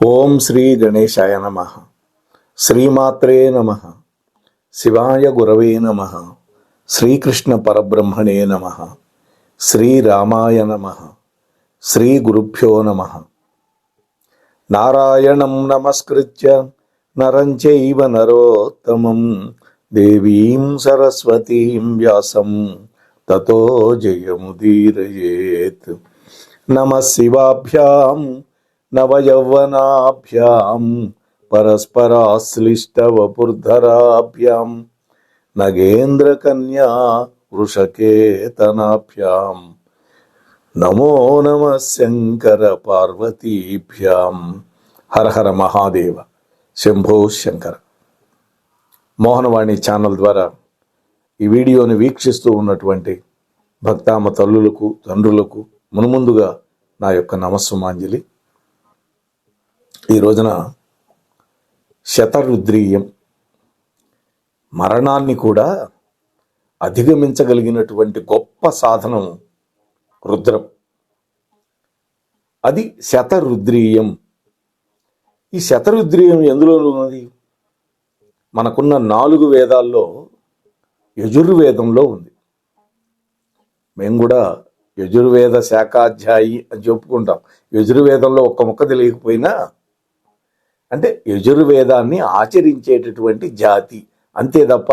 ఓం శ్రీ గణేశాయ నమ. శ్రీమాత్రే నమ. శివాయ గురవే నమ. శ్రీకృష్ణ పరబ్రహ్మణే నమ. శ్రీరామాయ నమ. శ్రీ గురుభ్యో నమ. నారాయణం నమస్కృత్య నరం చైవ నరోత్తమం దేవీం సరస్వతీం వ్యాసం తతో జయముదీరయేత్. నమః శివాభ్యాం నవయౌవనాభ్యాం పరస్పరాశ్లిష్టవపుర్ధరాభ్యాం నగేంద్రకన్యా వృషకేతనాభ్యాం నమో నమః శంకర పార్వతీభ్యాం. హర హర మహాదేవ, శంభో శంకర. మోహనవాణి ఛానల్ ద్వారా ఈ వీడియోని వీక్షిస్తూ ఉన్నటువంటి భక్తామ తల్లులకు, తండ్రులకు మునుముందుగా నా యొక్క నమస్సుమాంజలి. ఈ రోజున శతరుద్రీయం, మరణాన్ని కూడా అధిగమించగలిగినటువంటి గొప్ప సాధనం రుద్రం. అది శతరుద్రీయం. ఈ శతరుద్రీయం ఎందులో ఉన్నది? మనకున్న 4 వేదాల్లో యజుర్వేదంలో ఉంది. మేము కూడా యజుర్వేద శాఖాధ్యాయి అని చెప్పుకుంటాం. యజుర్వేదంలో ఒక్క ముక్క తెలియకపోయినా అంటే యజుర్వేదాన్ని ఆచరించేటటువంటి జాతి అంతే తప్ప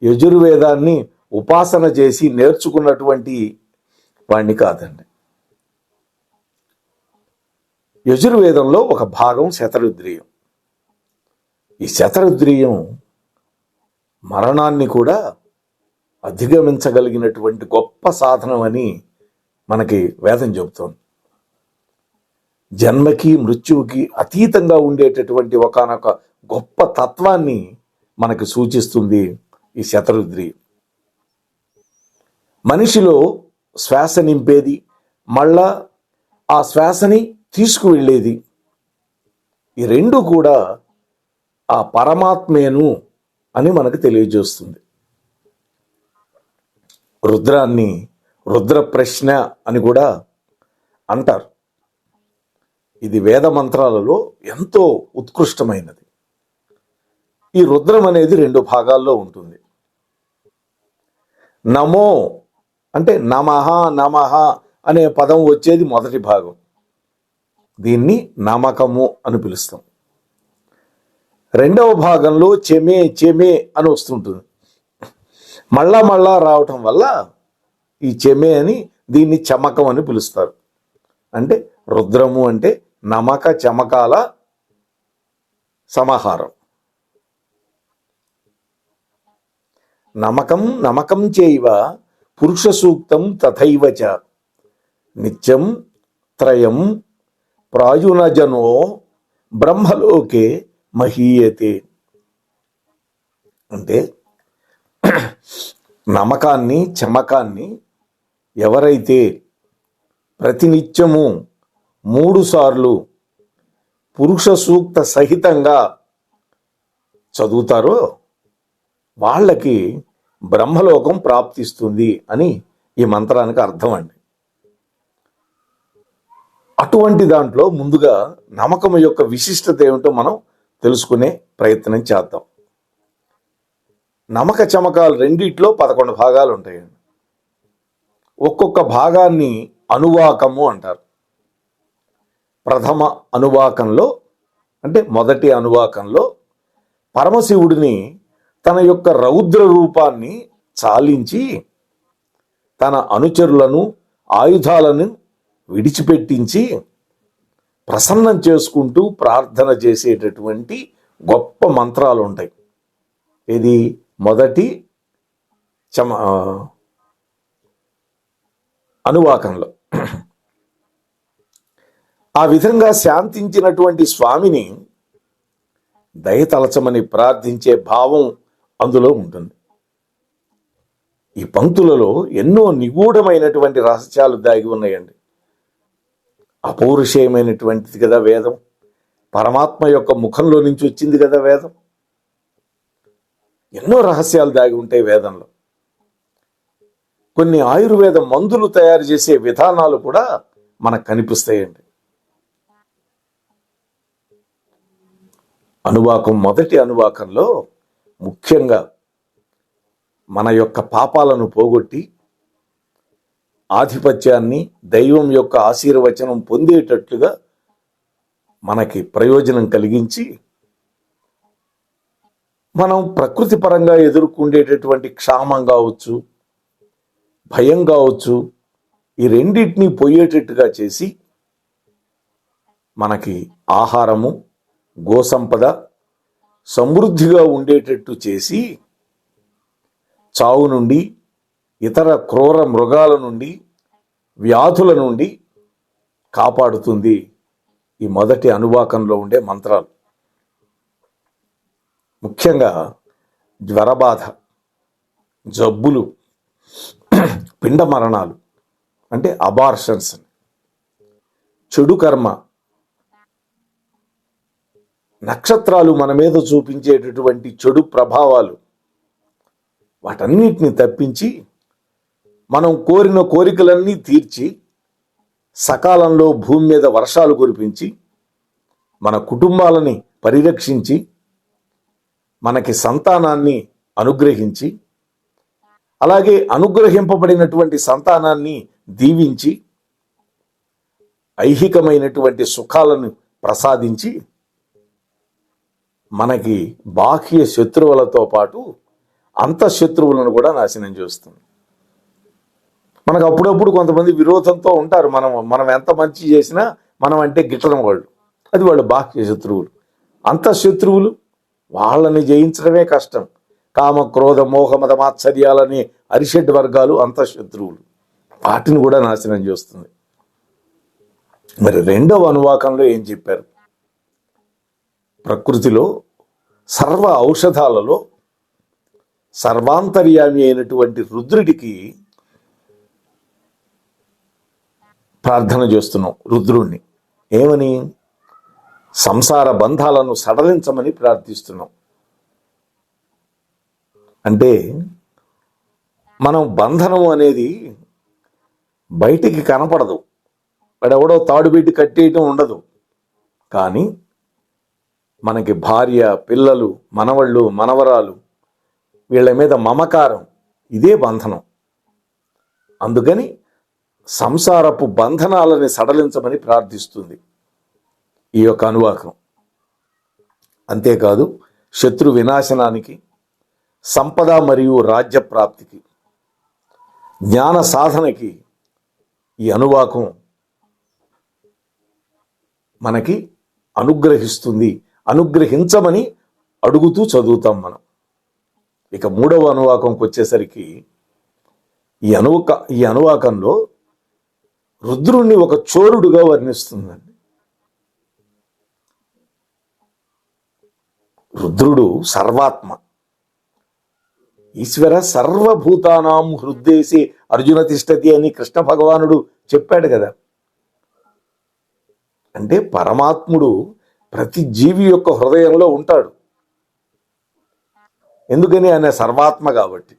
యజుర్వేదాన్ని ఉపాసన చేసి నేర్చుకున్నటువంటి వాణ్ణి కాదండి. యజుర్వేదంలో ఒక భాగం శతరుద్రీయం. ఈ శతరుద్రీయం మరణాన్ని కూడా అధిగమించగలిగినటువంటి గొప్ప సాధనం అని మనకి వేదం చెబుతోంది. జన్మకి మృత్యువుకి అతీతంగా ఉండేటటువంటి ఒకానొక గొప్ప తత్వాన్ని మనకి సూచిస్తుంది ఈ శతరుద్రీయం. మనిషిలో శ్వాస నింపేది, మళ్ళా ఆ శ్వాసని తీసుకువెళ్ళేది, ఈ రెండు కూడా ఆ పరమాత్మేను అని మనకు తెలియజేస్తుంది. రుద్రాన్ని రుద్ర ప్రశ్న అని కూడా అంటారు. ఇది వేద మంత్రాలలో ఎంతో ఉత్కృష్టమైనది. ఈ రుద్రం అనేది 2 భాగాల్లో ఉంటుంది. నమో అంటే నమః నమః అనే పదం వచ్చేది మొదటి భాగం. దీన్ని నమకము అని పిలుస్తాం. 2వ భాగంలో చెమే చెమే అని వస్తుంటుంది. మళ్ళా రావటం వల్ల ఈ చెమే అని దీన్ని చమకం అని పిలుస్తారు. అంటే రుద్రము అంటే నమక చమకాల సమాహారం. నమకం నమకం చైవ పురుష సూక్తం తథైవ చ నిత్యం త్రయం ప్రాయునజనో బ్రహ్మలోకే మహీయతే. అంటే నమకాన్ని చమకాన్ని ఎవరైతే ప్రతినిత్యము 3 సార్లు పురుష సూక్త సహితంగా చదువుతారో వాళ్ళకి బ్రహ్మలోకం ప్రాప్తిస్తుంది అని ఈ మంత్రానికి అర్థం అండి. అటువంటి దాంట్లో ముందుగా నమ్మకం యొక్క విశిష్టత ఏమిటో మనం తెలుసుకునే ప్రయత్నం చేద్దాం. నమక చమకాలు రెండిట్లో 11 భాగాలు ఉంటాయండి. ఒక్కొక్క భాగాన్ని అనువాకము అంటారు. ప్రథమ అనువాకంలో అంటే మొదటి అనువాకంలో పరమశివుడిని తన యొక్క రౌద్ర రూపాన్ని చాలించి తన అనుచరులను, ఆయుధాలను విడిచిపెట్టించి ప్రసన్నం చేసుకుంటూ ప్రార్థన చేసేటటువంటి గొప్ప మంత్రాలు ఉంటాయి. ఇది మొదటి అనువాకంలో. ఆ విధంగా శాంతించినటువంటి స్వామిని దయతలచమని ప్రార్థించే భావం అందులో ఉంటుంది. ఈ పంక్తులలో ఎన్నో నిగూఢమైనటువంటి రహస్యాలు దాగి ఉన్నాయండి. అపౌరుషేయమైనటువంటిది కదా వేదం. పరమాత్మ యొక్క ముఖంలో నుంచి వచ్చింది కదా వేదం. ఎన్నో రహస్యాలు దాగి ఉంటాయి వేదంలో. కొన్ని ఆయుర్వేద మందులు తయారు చేసే విధానాలు కూడా మనకు కనిపిస్తాయండి. మొదటి అనువాకంలో ముఖ్యంగా మన యొక్క పాపాలను పోగొట్టి ఆధిపత్యాన్ని, దైవం యొక్క ఆశీర్వచనం పొందేటట్లుగా మనకి ప్రయోజనం కలిగించి మనం ప్రకృతి పరంగా ఎదుర్కొండేటటువంటి క్షామం కావచ్చు, భయం కావచ్చు, ఈ రెండింటినీ పోయేటట్టుగా చేసి మనకి ఆహారము, గోసంపద సమృద్ధిగా ఉండేటట్టు చేసి చావు నుండి, ఇతర క్రూర మృగాల నుండి, వ్యాధుల నుండి కాపాడుతుంది ఈ మొదటి అనువాకంలో ఉండే మంత్రాలు. ముఖ్యంగా జ్వరబాధ, జబ్బులు, పిండ మరణాలు అంటే అబార్షన్స్, చెడు కర్మ, నక్షత్రాలు మన మీద చూపించేటటువంటి చెడు ప్రభావాలు, వాటన్నిటిని తప్పించి మనం కోరిన కోరికలన్నీ తీర్చి సకాలంలో భూమి మీద వర్షాలు కురిపించి మన కుటుంబాలని పరిరక్షించి మనకి సంతానాన్ని అనుగ్రహించి అలాగే అనుగ్రహింపబడినటువంటి సంతానాన్ని దీవించి ఐహికమైనటువంటి సుఖాలను ప్రసాదించి మనకి బాహ్య శత్రువులతో పాటు అంతఃశత్రువులను కూడా నాశనం చేస్తుంది. మనకు అప్పుడప్పుడు కొంతమంది విరోధంతో ఉంటారు. మనం ఎంత మంచి చేసినా మనం అంటే గిట్టడం వాళ్ళు, అది వాళ్ళు బాహ్య శత్రువులు. అంతఃశత్రువులు వాళ్ళని జయించడమే కష్టం. కామ, క్రోధ, మోహ, మద, మాత్సర్యాలనే అరిషడ్ వర్గాలు అంతఃశత్రువులు, వాటిని కూడా నాశనం చేస్తుంది. మరి రెండవ అనువాకంలో ఏం చెప్పారు? ప్రకృతిలో సర్వ ఔషధాలలో సర్వాంతర్యామి అయినటువంటి రుద్రుడికి ప్రార్థన చేస్తున్నాం. రుద్రుణ్ణి ఏమని? సంసార బంధాలను సడలించమని ప్రార్థిస్తున్నాం. అంటే మనం బంధనం అనేది బయటికి కనపడదు, వాడెవడో తాడుబెట్టి కట్టేయటం ఉండదు. కానీ మనకి భార్య, పిల్లలు, మనవళ్ళు, మనవరాలు, వీళ్ళ మీద మమకారం, ఇదే బంధనం. అందుకని సంసారపు బంధనాలని సడలించమని ప్రార్థిస్తుంది ఈ యొక్క అనువాకం. అంతేకాదు శత్రు వినాశనానికి, సంపద మరియు రాజ్య ప్రాప్తికి, జ్ఞాన సాధనకి ఈ అనువాకం మనకి అనుగ్రహిస్తుంది. అనుగ్రహించమని అడుగుతూ చదువుతాం మనం. ఇక మూడవ అనువాకంకి వచ్చేసరికి ఈ అనువాకంలో రుద్రుణ్ణి ఒక చోరుడుగా వర్ణిస్తుందండి. రుద్రుడు సర్వాత్మ, ఈశ్వర సర్వభూతానాం హృద్దేశే అర్జున తిష్టతి అని కృష్ణ భగవానుడు చెప్పాడు కదా. అంటే పరమాత్ముడు ప్రతి జీవి యొక్క హృదయంలో ఉంటాడు. ఎందుకని? ఆయన సర్వాత్మ కాబట్టి.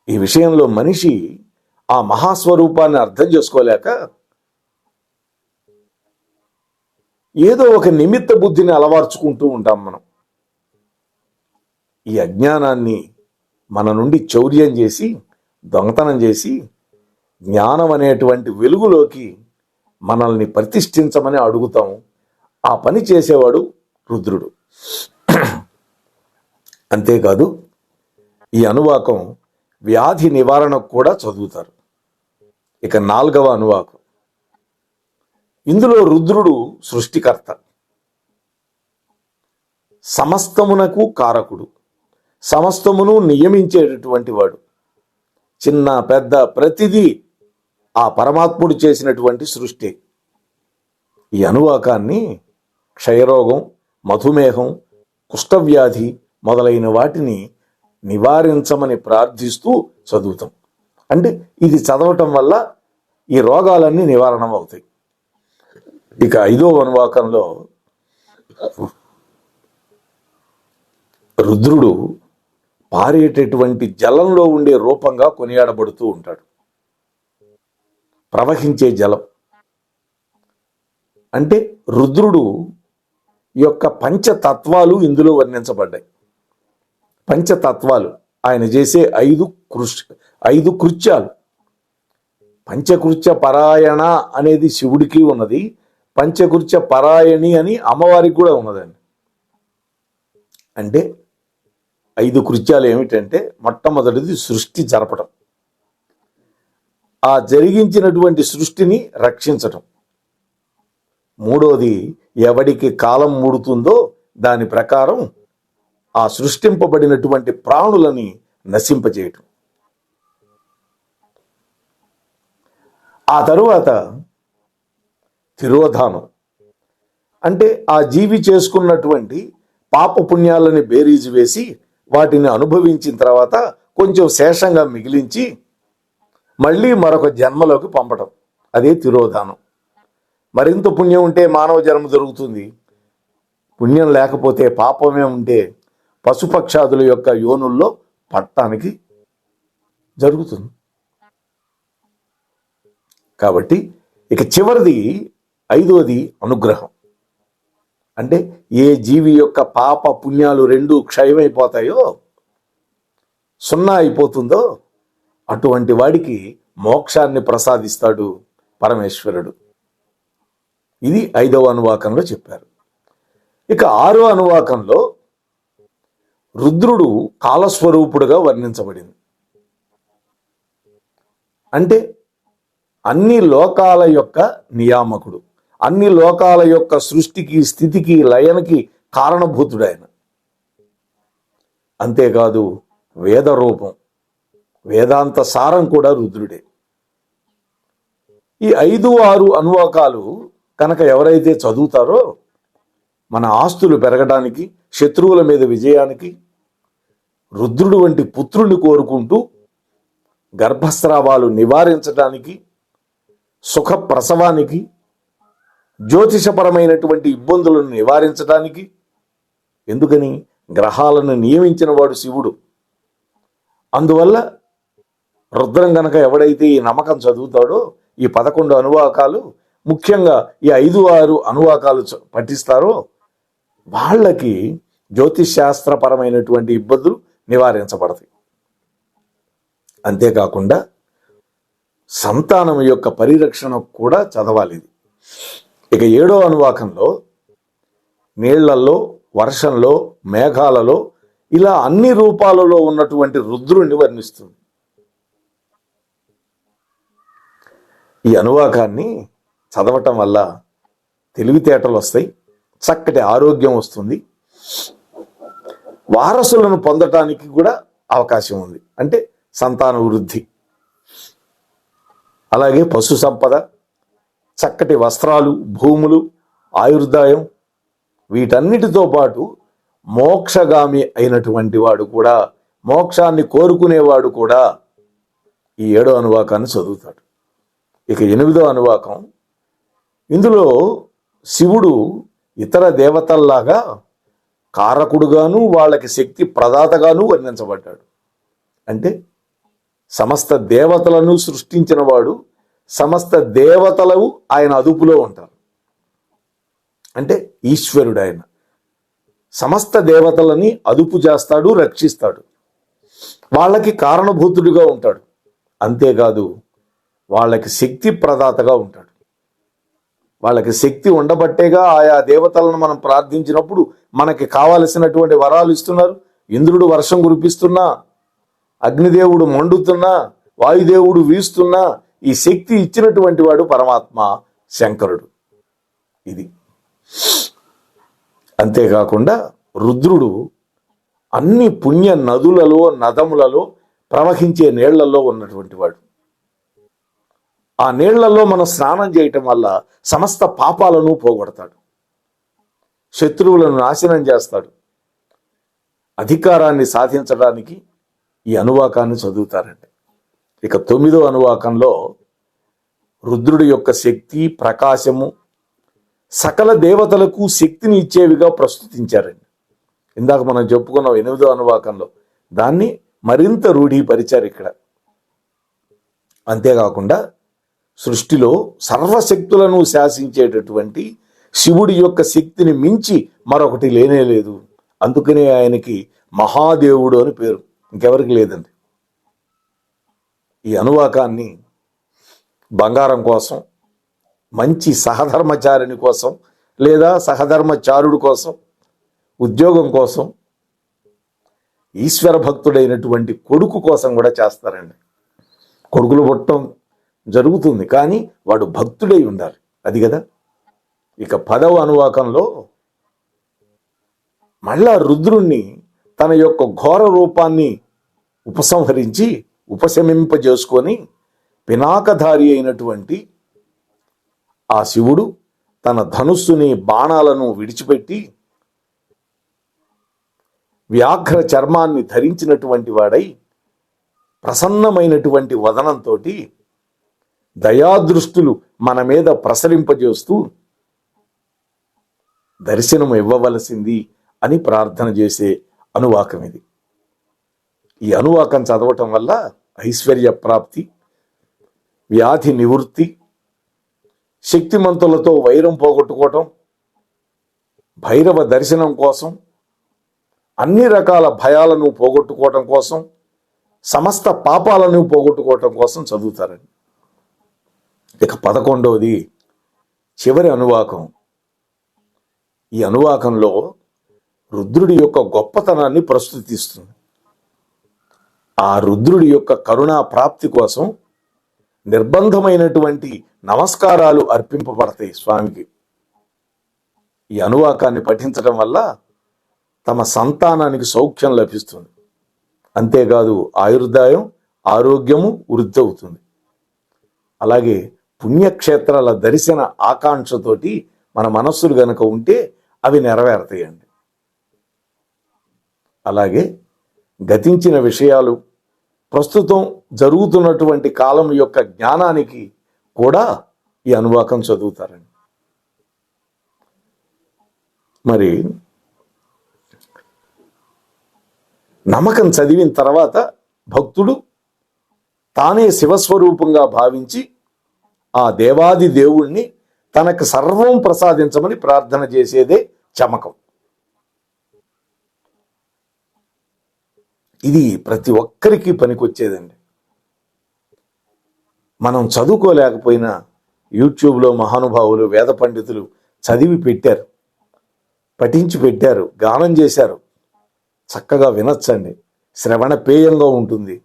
ఈ విషయంలో మనిషి ఆ మహాస్వరూపాన్ని అర్థం చేసుకోలేక ఏదో ఒక నిమిత్త బుద్ధిని అలవర్చుకుంటూ ఉంటాం మనం. ఈ అజ్ఞానాన్ని మన నుండి చౌర్యం చేసి, దొంగతనం చేసి, జ్ఞానం అనేటువంటి వెలుగులోకి మనల్ని ప్రతిష్ఠించమని అడుగుతాం. ఆ పని చేసేవాడు రుద్రుడు. అంతేకాదు ఈ అనువాకం వ్యాధి నివారణకు కూడా చదువుతారు. ఇక నాలుగవ అనువాకం, ఇందులో రుద్రుడు సృష్టికర్త, సమస్తమునకు కారకుడు, సమస్తమును నియమించేటటువంటి వాడు. చిన్న పెద్ద ప్రతిదీ ఆ పరమాత్ముడు చేసినటువంటి సృష్టి. ఈ అనువాకాన్ని క్షయరోగం, మధుమేహం, కుష్ఠవ్యాధి మొదలైన వాటిని నివారించమని ప్రార్థిస్తూ చదువుతాం. అంటే ఇది చదవటం వల్ల ఈ రోగాలన్నీ నివారణ అవుతాయి. ఇక ఐదవ అనువాకంలో రుద్రుడు పారేటటువంటి జలంలో ఉండే రూపంగా కొనియాడబడుతూ ఉంటాడు. ప్రవహించే జలం అంటే రుద్రుడు ఈ యొక్క పంచతత్వాలు ఇందులో వర్ణించబడ్డాయి. పంచతత్వాలు ఆయన చేసే ఐదు కృత్యాలు. పంచకృత్య పరాయణ అనేది శివుడికి ఉన్నది, పంచకృత్య పరాయణి అని అమ్మవారికి కూడా ఉన్నదండి. అంటే 5 కృత్యాలు ఏమిటంటే, మొట్టమొదటిది సృష్టి జరపడం, ఆ జరిగించినటువంటి సృష్టిని రక్షించటం. మూడోది ఎవడికి కాలం ముడుతుందో దాని ప్రకారం ఆ సృష్టింపబడినటువంటి ప్రాణులని నశింపజేయటం. ఆ తరువాత తిరోధానం, అంటే ఆ జీవి చేసుకున్నటువంటి పాప పుణ్యాలని బేరీజు వేసి వాటిని అనుభవించిన తర్వాత కొంచెం శేషంగా మిగిలించి మళ్ళీ మరొక జన్మలోకి పంపటం, అదే తిరోధానం. మరింత పుణ్యం ఉంటే మానవ జన్మ దొరుకుతుంది, పుణ్యం లేకపోతే పాపమే ఉంటే పశుపక్షాదుల యొక్క యోనుల్లో పట్టడానికి జరుగుతుంది. కాబట్టి ఇక చివరిది 5వది అనుగ్రహం. అంటే ఏ జీవి యొక్క పాప పుణ్యాలు రెండు క్షయమైపోతాయో, 0 అయిపోతుందో అటువంటి వాడికి మోక్షాన్ని ప్రసాదిస్తాడు పరమేశ్వరుడు. ఇది 5వ అనువాకంలో చెప్పారు. ఇక 6వ అనువాకంలో రుద్రుడు కాలస్వరూపుడుగా వర్ణించబడింది. అంటే అన్ని లోకాల యొక్క నియామకుడు, అన్ని లోకాల యొక్క సృష్టికి, స్థితికి, లయనికి కారణభూతుడైన. అంతేకాదు వేద రూపం, వేదాంత సారం కూడా రుద్రుడే. ఈ 5, 6 అనువాకాలు కనుక ఎవరైతే చదువుతారో మన ఆస్తులు పెరగడానికి, శత్రువుల మీద విజయానికి, రుద్రుడు వంటి పుత్రుని కోరుకుంటూ గర్భస్రావాలు నివారించడానికి, సుఖ ప్రసవానికి, జ్యోతిషపరమైనటువంటి ఇబ్బందులను నివారించడానికి. ఎందుకని? గ్రహాలను నియమించిన వాడు శివుడు. అందువల్ల రుద్రం గనక ఎవడైతే ఈ నమ్మకం చదువుతాడో, ఈ 11 అనువాకాలు, ముఖ్యంగా ఈ 5, 6 అనువాకాలు పఠిస్తారో వాళ్ళకి జ్యోతిశాస్త్రపరమైనటువంటి ఇబ్బందులు నివారించబడతాయి. అంతేకాకుండా సంతానం యొక్క పరిరక్షణ కూడా చదవాలి. ఇక 7వ అనువాకంలో నీళ్లలో, వర్షంలో, మేఘాలలో, ఇలా అన్ని రూపాలలో ఉన్నటువంటి రుద్రుణ్ణి వర్ణిస్తుంది. ఈ అనువాకాన్ని చదవటం వల్ల తెలివితేటలు వస్తాయి, చక్కటి ఆరోగ్యం వస్తుంది, వారసులను పొందటానికి కూడా అవకాశం ఉంది, అంటే సంతాన వృద్ధి. అలాగే పశు సంపద, చక్కటి వస్త్రాలు, భూములు, ఆయుర్దాయం, వీటన్నిటితో పాటు మోక్షగామి అయినటువంటి వాడు కూడా, మోక్షాన్ని కోరుకునేవాడు కూడా ఈ 7వ అనువాకాన్ని చదువుతాడు. ఇక 8వ అనువాకం, ఇందులో శివుడు ఇతర దేవతల్లాగా కారకుడుగాను, వాళ్ళకి శక్తి ప్రదాతగాను వర్ణించబడ్డాడు. అంటే సమస్త దేవతలను సృష్టించిన వాడు, సమస్త దేవతలు ఆయన అదుపులో ఉంటారు. అంటే ఈశ్వరుడు ఆయన సమస్త దేవతలని అదుపు చేస్తాడు, రక్షిస్తాడు, వాళ్ళకి కారణభూతుడిగా ఉంటాడు. అంతేకాదు వాళ్ళకి శక్తి ప్రదాతగా ఉంటాడు. వాళ్ళకి శక్తి ఉండబట్టేగా ఆయా దేవతలను మనం ప్రార్థించినప్పుడు మనకి కావలసినటువంటి వరాలు ఇస్తున్నారు. ఇంద్రుడు వర్షం కురిపిస్తున్నా, అగ్నిదేవుడు మండుతున్నా, వాయుదేవుడు వీస్తున్నా, ఈ శక్తి ఇచ్చినటువంటి వాడు పరమాత్మ శంకరుడు. ఇది అంతేకాకుండా రుద్రుడు అన్ని పుణ్య నదులలో, నదములలో, ప్రవహించే నీళ్లలో ఉన్నటువంటి వాడు. ఆ నీళ్లలో మనం స్నానం చేయటం వల్ల సమస్త పాపాలను పోగొడతాడు, శత్రువులను నాశనం చేస్తాడు. అధికారాన్ని సాధించడానికి ఈ అనువాకాన్ని చదువుతారండి. ఇక 9వ అనువాకంలో రుద్రుడి యొక్క శక్తి, ప్రకాశము సకల దేవతలకు శక్తిని ఇచ్చేవిగా ప్రస్తుతించారండి. ఇందాక మనం చెప్పుకున్నాం 8వ అనువాకంలో, దాన్ని మరింత రూఢీపరిచారు ఇక్కడ. అంతేకాకుండా సృష్టిలో సర్వశక్తులను శాసించేటటువంటి శివుడి యొక్క శక్తిని మించి మరొకటి లేనే లేదు. అందుకనే ఆయనకి మహాదేవుడు అని పేరు, ఇంకెవరికి లేదండి. ఈ అనువాకాన్ని బంగారం కోసం, మంచి సహధర్మచారిణి కోసం, లేదా సహధర్మచారుడు కోసం, ఉద్యోగం కోసం, ఈశ్వర భక్తుడైనటువంటి కొడుకు కోసం కూడా చేస్తారండి. కొడుకులు పుట్టడం జరుగుతుంది, కానీ వాడు భక్తుడై ఉండాలి, అది కదా. ఇక 10వ అనువాకంలో మళ్ళా రుద్రుణ్ణి తన యొక్క ఘోర రూపాన్ని ఉపశమింపజేసుకొని పినాకధారి అయినటువంటి ఆ శివుడు తన ధనుస్సుని, బాణాలను విడిచిపెట్టి వ్యాఘ్ర చర్మాన్ని ధరించినటువంటి వాడై ప్రసన్నమైనటువంటి వదనంతో దయాదృష్టులు మన మీద ప్రసరింపజేస్తూ దర్శనం ఇవ్వవలసింది అని ప్రార్థన చేసే అనువాకం ఇది. ఈ అనువాకం చదవటం వల్ల ఐశ్వర్య ప్రాప్తి, వ్యాధి నివృత్తి, శక్తిమంతులతో వైరం పోగొట్టుకోవటం, భైరవ దర్శనం కోసం, అన్ని రకాల భయాలను పోగొట్టుకోవటం కోసం, సమస్త పాపాలను పోగొట్టుకోవటం కోసం చదువుతారండి. ఇక 11వది చివరి అనువాకం. ఈ అనువాకంలో రుద్రుడి యొక్క గొప్పతనాన్ని ప్రస్తుతిస్తుంది. ఆ రుద్రుడి యొక్క కరుణా ప్రాప్తి కోసం నిర్బంధమైనటువంటి నమస్కారాలు అర్పింపబడతాయి స్వామికి. ఈ అనువాకాన్ని పఠించడం వల్ల తమ సంతానానికి సౌఖ్యం లభిస్తుంది. అంతేకాదు ఆయుర్దాయం, ఆరోగ్యము వృద్ధి అవుతుంది. అలాగే పుణ్యక్షేత్రాల దర్శన ఆకాంక్షతోటి మన మనస్సులు గనక ఉంటే అవి నెరవేరుతాయండి. అలాగే గతించిన విషయాలు, ప్రస్తుతం జరుగుతున్నటువంటి కాలం యొక్క జ్ఞానానికి కూడా ఈ అనువాకం చదువుతారండి. మరి నమ్మకం చదివిన తర్వాత భక్తుడు తానే శివస్వరూపంగా భావించి ఆ దేవాది దేవుణ్ణి తనకు సర్వం ప్రసాదించమని ప్రార్థన చేసేదే చమకం. ఇది ప్రతి ఒక్కరికి పనికొచ్చేదండి. మనం చదువుకోలేకపోయినా యూట్యూబ్లో మహానుభావులు, వేద పండితులు చదివి పెట్టారు, పఠించి పెట్టారు, గానం చేశారు. చక్కగా వినొచ్చండి. శ్రవణ పేయంగా ఉంటుంది.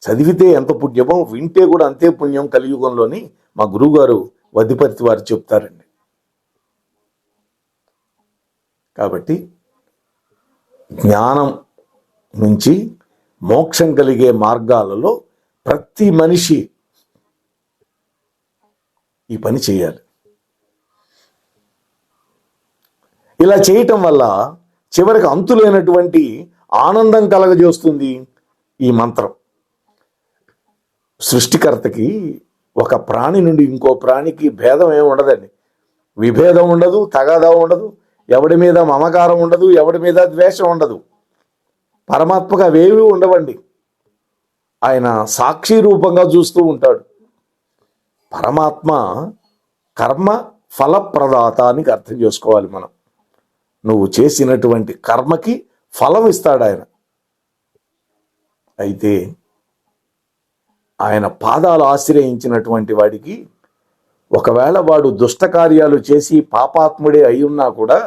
చదివితే ఎంత పుణ్యమో వింటే కూడా అంతే పుణ్యం కలియుగంలోని మా గురువుగారు వద్దిపర్తి వారు చెప్తారండి. కాబట్టి జ్ఞానం నుంచి మోక్షం కలిగే మార్గాలలో ప్రతి మనిషి ఈ పని చేయాలి. ఇలా చేయటం వల్ల చివరికి అంతులేనటువంటి ఆనందం కలగజేస్తుంది ఈ మంత్రం. సృష్టికర్తకి ఒక ప్రాణి నుండి ఇంకో ప్రాణికి భేదం ఏమి ఉండదండి. విభేదం ఉండదు, తగాదా ఉండదు, ఎవడి మీద మమకారం ఉండదు, ఎవడి మీద ద్వేషం ఉండదు. పరమాత్మగా అవేవి ఉండవండి. ఆయన సాక్షి రూపంగా చూస్తూ ఉంటాడు. పరమాత్మ కర్మ ఫలప్రదాత అని అర్థం చేసుకోవాలి మనం. నువ్వు చేసినటువంటి కర్మకి ఫలం ఇస్తాడు ఆయన. అయితే ఆయన పాదాలు ఆశ్రయించినటువంటి వాడికి ఒకవేళ వాడు దుష్ట కార్యాలు చేసి పాపాత్ముడే అయి ఉన్నా కూడా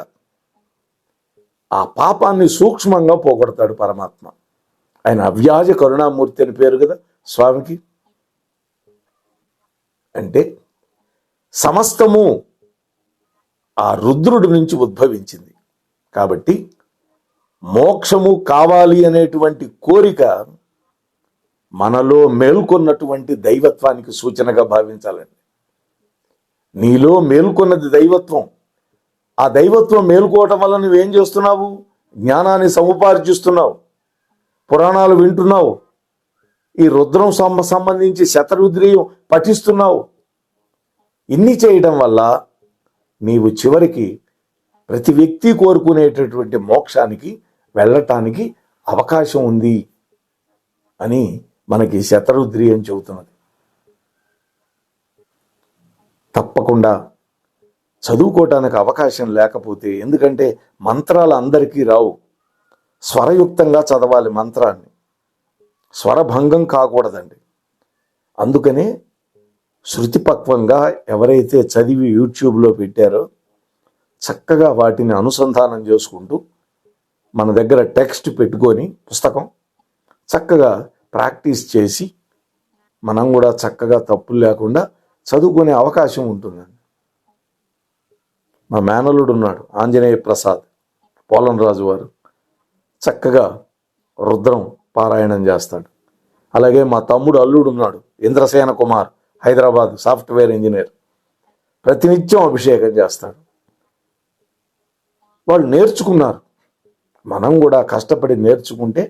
ఆ పాపాన్ని సూక్ష్మంగా పోగొడతాడు పరమాత్మ. ఆయన అవ్యాజ కరుణామూర్తి అని పేరు కదా స్వామికి. అంటే సమస్తము ఆ రుద్రుడి నుంచి ఉద్భవించింది. కాబట్టి మోక్షము కావాలి అనేటువంటి కోరిక మనలో మేల్కొన్నటువంటి దైవత్వానికి సూచనగా భావించాలండి. నీలో మేల్కొన్నది దైవత్వం. ఆ దైవత్వం మేల్కోవటం వల్ల నువ్వేం చేస్తున్నావు? జ్ఞానాన్ని సముపార్జిస్తున్నావు, పురాణాలు వింటున్నావు, ఈ రుద్రం సంబంధించి శతరుద్రీయం పఠిస్తున్నావు. ఇన్ని చేయడం వల్ల నీవు చివరికి ప్రతి వ్యక్తి కోరుకునేటటువంటి మోక్షానికి వెళ్ళటానికి అవకాశం ఉంది అని మనకి శతరుద్రీయం చెబుతున్నది. తప్పకుండా చదువుకోవటానికి అవకాశం లేకపోతే, ఎందుకంటే మంత్రాలు అందరికీ రావు, స్వరయుక్తంగా చదవాలి మంత్రాన్ని, స్వరభంగం కాకూడదండి. అందుకనే శృతిపక్వంగా ఎవరైతే చదివి యూట్యూబ్లో పెట్టారో చక్కగా వాటిని అనుసంధానం చేసుకుంటూ మన దగ్గర టెక్స్ట్ పెట్టుకొని పుస్తకం చక్కగా ప్రాక్టీస్ చేసి మనం కూడా చక్కగా తప్పులు లేకుండా చదువుకునే అవకాశం ఉంటుందండి. మా మేనల్లుడు ఉన్నాడు, ఆంజనేయ ప్రసాద్ పోలంరాజు వారు, చక్కగా రుద్రం పారాయణం చేస్తాడు. అలాగే మా తమ్ముడు అల్లుడు ఉన్నాడు, ఇంద్రసేన కుమార్, హైదరాబాద్ సాఫ్ట్వేర్ ఇంజనీర్, ప్రతినిత్యం అభిషేకం చేస్తాడు. వాళ్ళు నేర్చుకున్నారు. మనం కూడా కష్టపడి నేర్చుకుంటే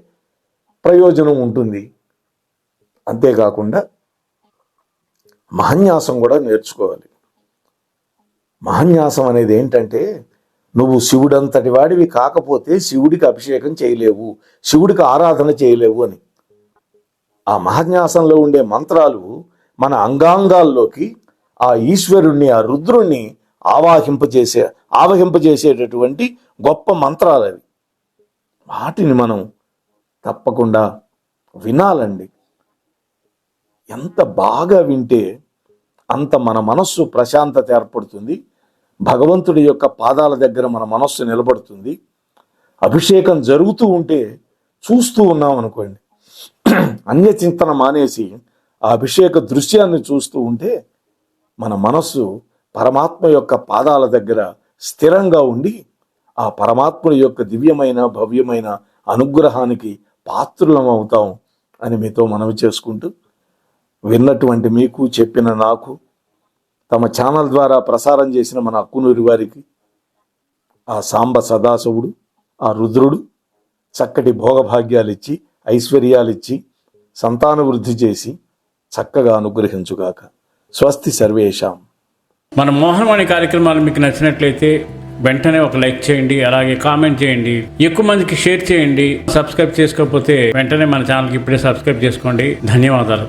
ప్రయోజనం ఉంటుంది. అంతేకాకుండా మహాన్యాసం కూడా నేర్చుకోవాలి. మహాన్యాసం అనేది ఏంటంటే, నువ్వు శివుడంతటి వాడివి కాకపోతే శివుడికి అభిషేకం చేయలేవు, శివుడికి ఆరాధన చేయలేవు అని. ఆ మహాన్యాసంలో ఉండే మంత్రాలు మన అంగాంగాల్లోకి ఆ ఈశ్వరుణ్ణి, ఆ రుద్రుణ్ణి ఆవహింపజేసేటటువంటి గొప్ప మంత్రాలు అవి. వాటిని మనం తప్పకుండా వినాలండి. ఎంత బాగా వింటే అంత మన మనస్సు ప్రశాంతత ఏర్పడుతుంది. భగవంతుడి యొక్క పాదాల దగ్గర మన మనస్సు నిలబడుతుంది. అభిషేకం జరుగుతూ ఉంటే చూస్తూ ఉన్నాం అనుకోండి, అన్యచింతన మానేసి ఆ అభిషేక దృశ్యాన్ని చూస్తూ ఉంటే మన మనస్సు పరమాత్మ యొక్క పాదాల దగ్గర స్థిరంగా ఉండి ఆ పరమాత్ముడి యొక్క దివ్యమైన భవ్యమైన అనుగ్రహానికి పాత్రులం అవుతాం అని మీతో మనవి చేసుకుంటూ, విన్నటువంటి మీకు, చెప్పిన నాకు, తమ ఛానల్ ద్వారా ప్రసారం చేసిన మన అక్కునూరి వారికి ఆ సాంబ సదాశివుడు, ఆ రుద్రుడు చక్కటి భోగభాగ్యాలిచ్చి, ఐశ్వర్యాలిచ్చి, సంతాన వృద్ధి చేసి చక్కగా అనుగ్రహించుగాక. స్వస్తి సర్వేషాం. మన మోహనవాణి కార్యక్రమాలు మీకు నచ్చినట్లయితే వెంటనే ఒక లైక్ చేయండి, అలాగే కామెంట్ చేయండి, ఎక్కువ మందికి షేర్ చేయండి. సబ్స్క్రైబ్ చేసుకోకపోతే వెంటనే మన ఛానల్కి ఇప్పుడే సబ్స్క్రైబ్ చేసుకోండి. ధన్యవాదాలు.